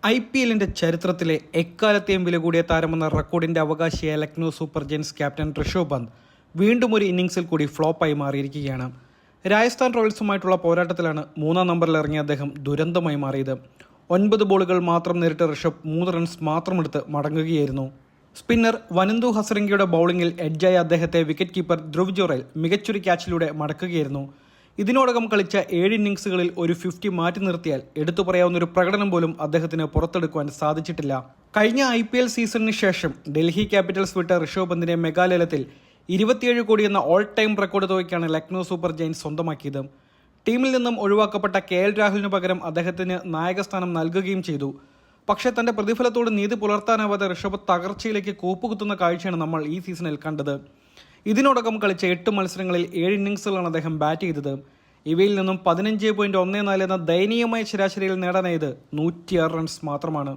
IPL ചരിത്രത്തിലെ എക്കാലത്തെയും വില കൂടിയ താരമെന്ന റെക്കോർഡിന്റെ അവകാശിയായ Lucknow super giants captain Rishabh Pant വീണ്ടും ഒരു ഇന്നിംഗ്സിൽ കൂടി ഫ്ലോപ്പായി മാറിയിരിക്കുകയാണ്. രാജസ്ഥാൻ റോയൽസുമായിട്ടുള്ള പോരാട്ടത്തിലാണ് 3-ാം നമ്പറിൽ ഇറങ്ങിയ അദ്ദേഹം ദുരന്തമായി മാറിയത്. 9 ബോളുകൾ മാത്രം നേരിട്ട് ഋഷഭ് 3 റൺസ് മാത്രമെടുത്ത് മടങ്ങുകയായിരുന്നു. സ്പിന്നർ വനന്തു ഹസരംഗയുടെ ബൗളിംഗിൽ എഡ്ജായ അദ്ദേഹത്തെ വിക്കറ്റ് കീപ്പർ ധ്രുവ് ജുറേൽ മികച്ചൊരു ക്യാച്ചിലൂടെ മടക്കുകയായിരുന്നു. ഇതിനോടകം കളിച്ച 7 ഇന്നിംഗ്സുകളിൽ ഒരു 50 മാറ്റി നിർത്തിയാൽ എടുത്തു പറയാവുന്ന ഒരു പ്രകടനം പോലും അദ്ദേഹത്തിന് പുറത്തെടുക്കുവാൻ സാധിച്ചിട്ടില്ല. കഴിഞ്ഞ IPL സീസണിന് ശേഷം ഡൽഹി ക്യാപിറ്റൽസ് വിട്ട ഋഷഭ് പന്തിനെ മെഗാലയത്തിൽ 27 കോടി എന്ന ഓൾ ടൈം റെക്കോർഡ് തുകയ്ക്കാണ് ലക്നൗ സൂപ്പർ ജയൻസ് സ്വന്തമാക്കിയത്. ടീമിൽ നിന്നും ഒഴിവാക്കപ്പെട്ട KL രാഹുലിന് പകരം അദ്ദേഹത്തിന് നായകസ്ഥാനം നൽകുകയും ചെയ്തു. പക്ഷേ തന്റെ പ്രതിഫലത്തോട് നീതി പുലർത്താനാവാതെ ഋഷഭ് തകർച്ചയിലേക്ക് കൂപ്പുകുത്തുന്ന കാഴ്ചയാണ് നമ്മൾ ഈ സീസണിൽ കണ്ടത്. ഇതിനോടകം കളിച്ച 8 മത്സരങ്ങളിൽ 7 ഇന്നിംഗ്സുകളാണ് അദ്ദേഹം ബാറ്റ് ചെയ്തത്. ഇവയിൽ നിന്നും 15.14 എന്ന ദയനീയമായ ശരാശരിയിൽ നേടാനായത് 106 റൺസ് മാത്രമാണ്.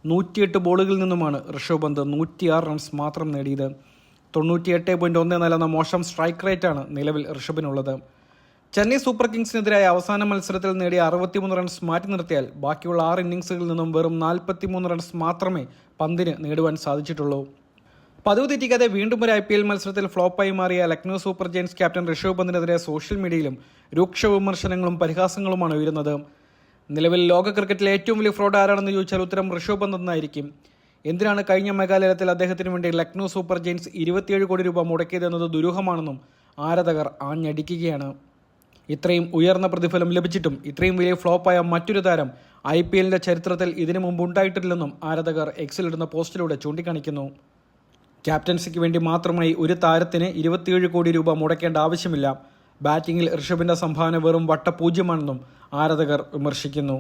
108 ബോളുകളിൽ നിന്നുമാണ് ഋഷഭ് പന്ത് 106 റൺസ് മാത്രം നേടിയത്. 98.14 എന്ന മോശം സ്ട്രൈക്ക് റേറ്റാണ് നിലവിൽ ഋഷഭിനുള്ളത്. ചെന്നൈ സൂപ്പർ കിങ്സിനെതിരായ അവസാന മത്സരത്തിൽ നേടിയ 63 റൺസ് മാറ്റി നിർത്തിയാൽ ബാക്കിയുള്ള 6 ഇന്നിംഗ്സുകളിൽ നിന്നും വെറും 43 റൺസ് മാത്രമേ പന്തിന് നേടുവാൻ സാധിച്ചിട്ടുള്ളൂ. പതിവ് തെറ്റിക്കാതെ വീണ്ടും ഒരു IPL മത്സരത്തിൽ ഫ്ലോപ്പായി മാറിയ Lucknow super giants captain Rishabh പന്തിനെതിരെ സോഷ്യൽ മീഡിയയിലും രൂക്ഷ വിമർശനങ്ങളും പരിഹാസങ്ങളുമാണ് ഉയരുന്നത്. നിലവിൽ ലോക ക്രിക്കറ്റിലെ ഏറ്റവും വലിയ ഫ്രോഡ് ആരാണെന്ന് ചോദിച്ചാൽ ഉത്തരം ഋഷഭ് പന്ത് എന്നായിരിക്കും. എന്തിനാണ് കഴിഞ്ഞ മെഗാലയത്തിൽ അദ്ദേഹത്തിന് വേണ്ടി ലക്നൗ സൂപ്പർ ജയൻസ് 27 കോടി രൂപ മുടക്കിയതെന്നത് ദുരൂഹമാണെന്നും ആരാധകർ ആഞ്ഞടിക്കുകയാണ്. ഇത്രയും ഉയർന്ന പ്രതിഫലം ലഭിച്ചിട്ടും ഇത്രയും വലിയ ഫ്ലോപ്പായ മറ്റൊരു താരം IPL ചരിത്രത്തിൽ ഇതിനു മുമ്പ് ഉണ്ടായിട്ടില്ലെന്നും ആരാധകർ എക്സിലിടുന്ന പോസ്റ്റിലൂടെ ചൂണ്ടിക്കാണിക്കുന്നു. ക്യാപ്റ്റൻസിക്ക് വേണ്ടി മാത്രമായി ഒരു താരത്തിന് 27 കോടി രൂപ മുടക്കേണ്ട ആവശ്യമില്ല. ബാറ്റിംഗിൽ ഋഷഭിന്റെ സംഭാവന വെറും വട്ടപൂജ്യമാണെന്നും ആരാധകർ വിമർശിക്കുന്നു.